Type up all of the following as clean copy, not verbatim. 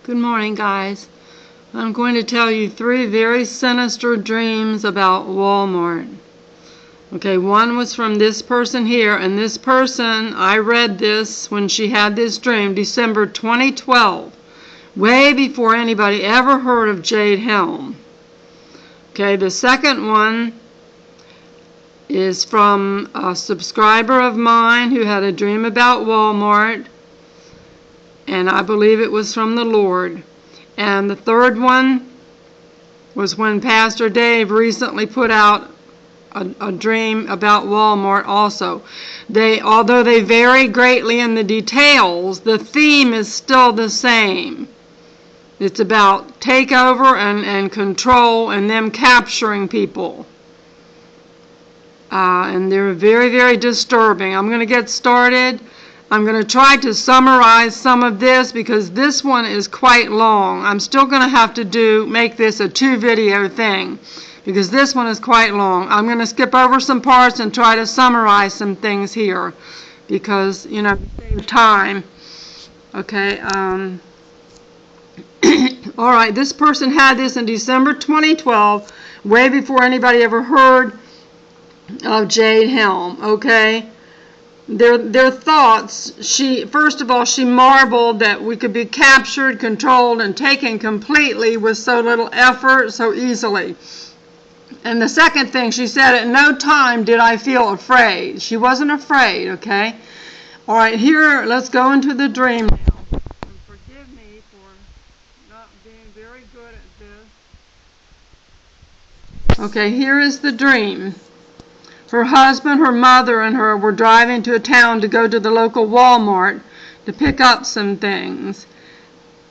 Good morning, guys. I'm going to tell you 3 very sinister dreams about Walmart. Okay, one was from this person here, and this person, I read this when she had this dream, December 2012, way before anybody ever heard of Jade Helm. Okay, the second one is from a subscriber of mine who had a dream about Walmart, and I believe it was from the Lord. And the third one was when Pastor Dave recently put out a dream about Walmart also. Although they vary greatly in the details, the theme is still the same. It's about takeover and control and them capturing people. And they're very, very disturbing. I'm going to get started. I'm going to try to summarize some of this because this one is quite long. I'm still going to have to make this a 2-video thing because this one is quite long. I'm going to skip over some parts and try to summarize some things here because, you know, to save time. Okay. All right, this person had this in December 2012, way before anybody ever heard of Jade Helm. Okay. Their thoughts, first of all, she marveled that we could be captured, controlled, and taken completely with so little effort, so easily. And the second thing, she said, at no time did I feel afraid. She wasn't afraid, okay? All right, here, let's go into the dream now. And forgive me for not being very good at this. Okay, here is the dream. Her husband, her mother, and her were driving to a town to go to the local Walmart to pick up some things.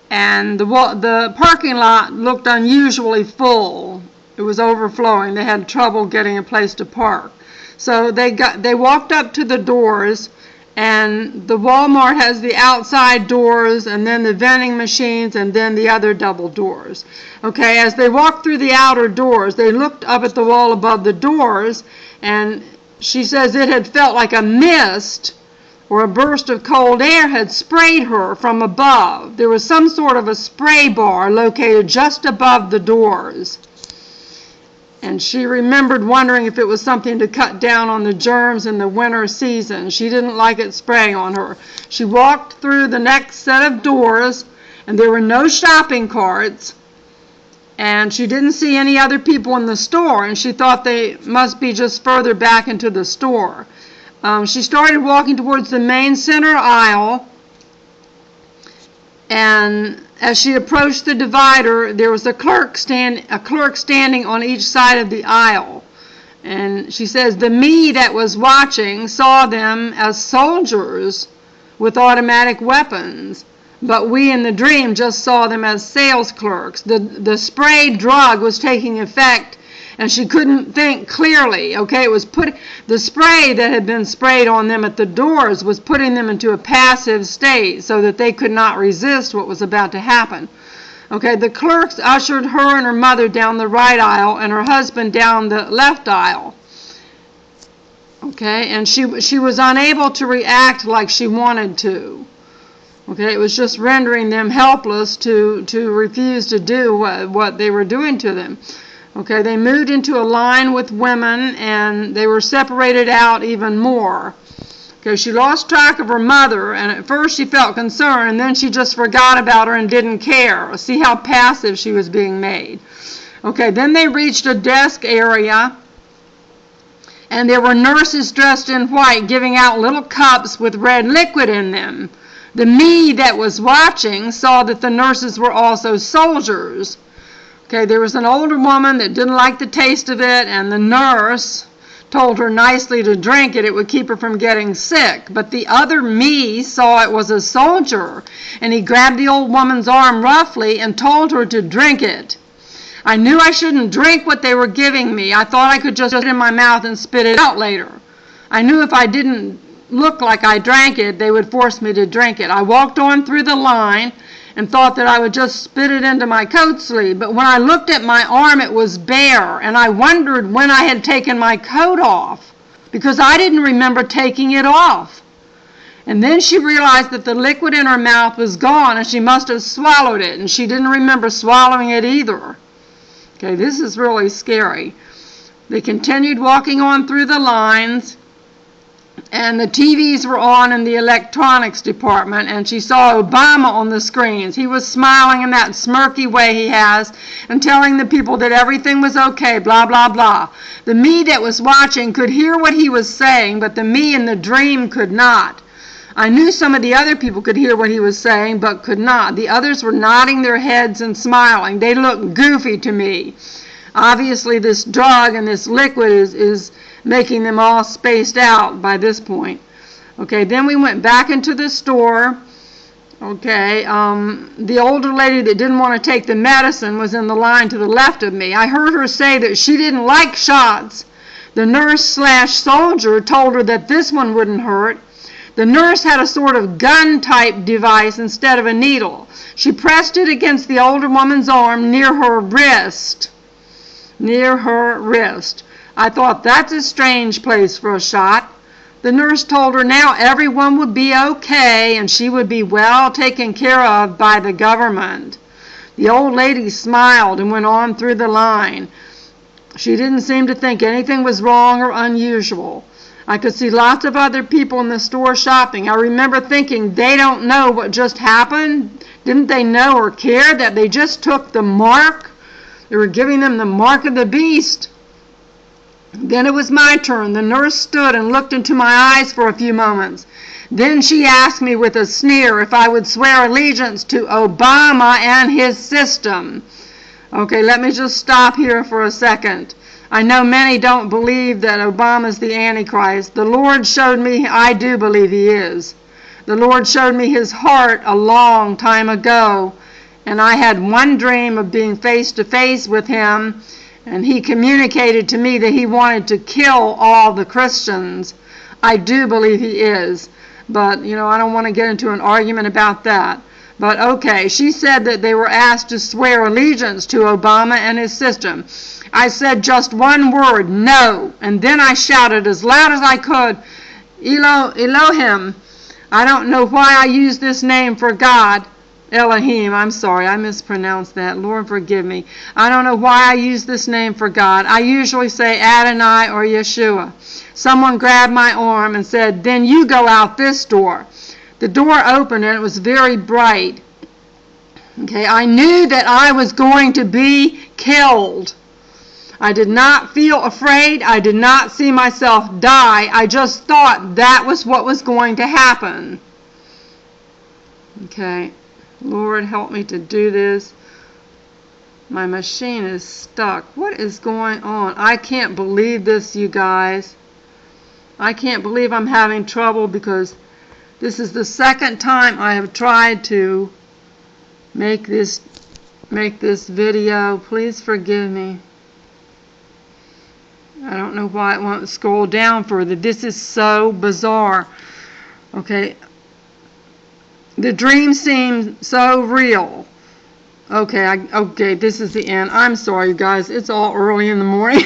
And the parking lot looked unusually full. It was overflowing. They had trouble getting a place to park. So they walked up to the doors, and the Walmart has the outside doors and then the vending machines and then the other double doors. Okay, as they walked through the outer doors, they looked up at the wall above the doors, and she says it had felt like a mist or a burst of cold air had sprayed her from above. There was some sort of a spray bar located just above the doors. And she remembered wondering if it was something to cut down on the germs in the winter season. She didn't like it spraying on her. She walked through the next set of doors, and there were no shopping carts. And she didn't see any other people in the store, and she thought they must be just further back into the store. She started walking towards the main center aisle, and as she approached the divider, there was a clerk standing on each side of the aisle. And she says, the me that was watching saw them as soldiers with automatic weapons. But we in the dream just saw them as sales clerks. The sprayed drug was taking effect, and she couldn't think clearly. Okay, it was the spray that had been sprayed on them at the doors was putting them into a passive state so that they could not resist what was about to happen. Okay, the clerks ushered her and her mother down the right aisle and her husband down the left aisle. Okay, and she was unable to react like she wanted to. Okay, it was just rendering them helpless to refuse to do what they were doing to them. Okay, they moved into a line with women, and they were separated out even more. Okay, she lost track of her mother, and at first she felt concerned, and then she just forgot about her and didn't care. See how passive she was being made. Okay, then they reached a desk area, and there were nurses dressed in white giving out little cups with red liquid in them. The me that was watching saw that the nurses were also soldiers. Okay, there was an older woman that didn't like the taste of it, and the nurse told her nicely to drink it. It would keep her from getting sick. But the other me saw it was a soldier, and he grabbed the old woman's arm roughly and told her to drink it. I knew I shouldn't drink what they were giving me. I thought I could just put it in my mouth and spit it out later. I knew if I didn't look like I drank it, they would force me to drink it. I walked on through the line and thought that I would just spit it into my coat sleeve. But when I looked at my arm, it was bare, and I wondered when I had taken my coat off because I didn't remember taking it off. And then she realized that the liquid in her mouth was gone, and she must have swallowed it, and she didn't remember swallowing it either. Okay, this is really scary. They continued walking on through the lines, and the TVs were on in the electronics department, and she saw Obama on the screens. He was smiling in that smirky way he has and telling the people that everything was okay, blah, blah, blah. The me that was watching could hear what he was saying, but the me in the dream could not. I knew some of the other people could hear what he was saying, but could not. The others were nodding their heads and smiling. They looked goofy to me. Obviously, this drug and this liquid is making them all spaced out by this point. Okay, then we went back into the store. Okay, the older lady that didn't want to take the medicine was in the line to the left of me. I heard her say that she didn't like shots. The nurse/soldier told her that this one wouldn't hurt. The nurse had a sort of gun-type device instead of a needle. She pressed it against the older woman's arm near her wrist. Near her wrist. I thought, that's a strange place for a shot. The nurse told her now everyone would be okay and she would be well taken care of by the government. The old lady smiled and went on through the line. She didn't seem to think anything was wrong or unusual. I could see lots of other people in the store shopping. I remember thinking, they don't know what just happened. Didn't they know or care that they just took the mark? They were giving them the mark of the beast. Then it was my turn. The nurse stood and looked into my eyes for a few moments. Then she asked me with a sneer if I would swear allegiance to Obama and his system. Okay, let me just stop here for a second. I know many don't believe that Obama's the Antichrist. The Lord showed me I do believe he is. The Lord showed me his heart a long time ago, and I had one dream of being face to face with him, and he communicated to me that he wanted to kill all the Christians. I do believe he is, but I don't want to get into an argument about that. But okay, she said that they were asked to swear allegiance to Obama and his system. I said just one word, no, and then I shouted as loud as I could, Elohim. I don't know why I use this name for God. Elohim, I'm sorry, I mispronounced that. Lord, forgive me. I don't know why I use this name for God. I usually say Adonai or Yeshua. Someone grabbed my arm and said, then you go out this door. The door opened and it was very bright. Okay, I knew that I was going to be killed. I did not feel afraid. I did not see myself die. I just thought that was what was going to happen. Okay, Lord, help me to do this. My machine is stuck. What is going on? I can't believe this, you guys. I can't believe I'm having trouble because this is the second time I have tried to make this video. Please forgive me. I don't know why it won't scroll down further. This is so bizarre. Okay. The dream seemed so real. Okay, this is the end. I'm sorry, you guys. It's all early in the morning.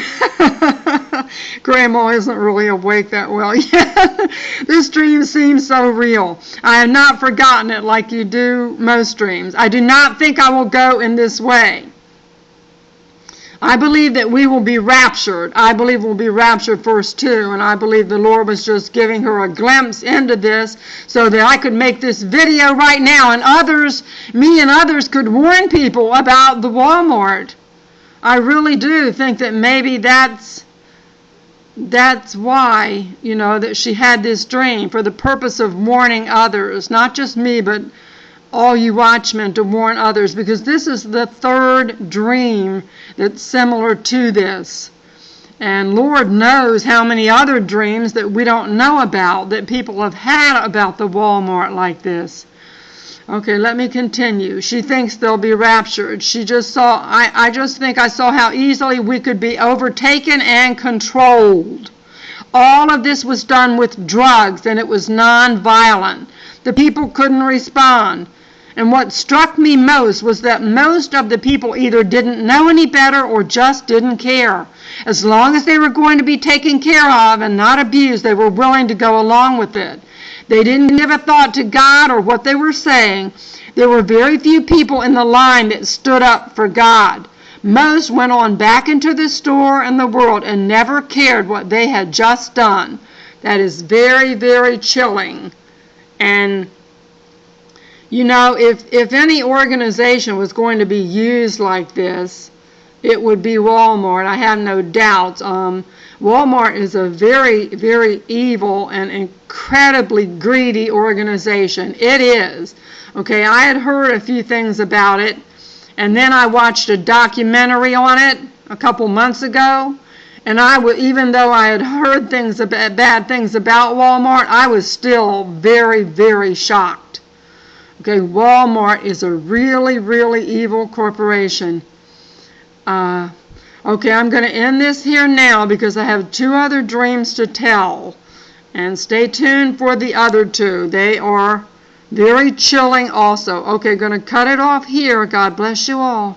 Grandma isn't really awake that well yet. This dream seems so real. I have not forgotten it like you do most dreams. I do not think I will go in this way. I believe that we will be raptured. I believe we'll be raptured first too, and I believe the Lord was just giving her a glimpse into this so that I could make this video right now and me and others could warn people about the Walmart. I really do think that maybe that's why, that she had this dream, for the purpose of warning others, not just me, but all you watchmen, to warn others, because this is the third dream that's similar to this. And Lord knows how many other dreams that we don't know about that people have had about the Walmart like this. Okay, let me continue. She thinks they'll be raptured. She just saw, I just think I saw how easily we could be overtaken and controlled. All of this was done with drugs, and it was non-violent. The people couldn't respond. And what struck me most was that most of the people either didn't know any better or just didn't care. As long as they were going to be taken care of and not abused, they were willing to go along with it. They didn't give a thought to God or what they were saying. There were very few people in the line that stood up for God. Most went on back into the store and the world and never cared what they had just done. That is very, very chilling. And, you know, if any organization was going to be used like this, it would be Walmart. I have no doubts. Walmart is a very, very evil and incredibly greedy organization. It is. Okay, I had heard a few things about it, and then I watched a documentary on it a couple months ago, and even though I had heard bad things about Walmart, I was still very, very shocked. Okay, Walmart is a really, really evil corporation. Okay, I'm going to end this here now because I have 2 other dreams to tell. And stay tuned for the other 2. They are very chilling also. Okay, going to cut it off here. God bless you all.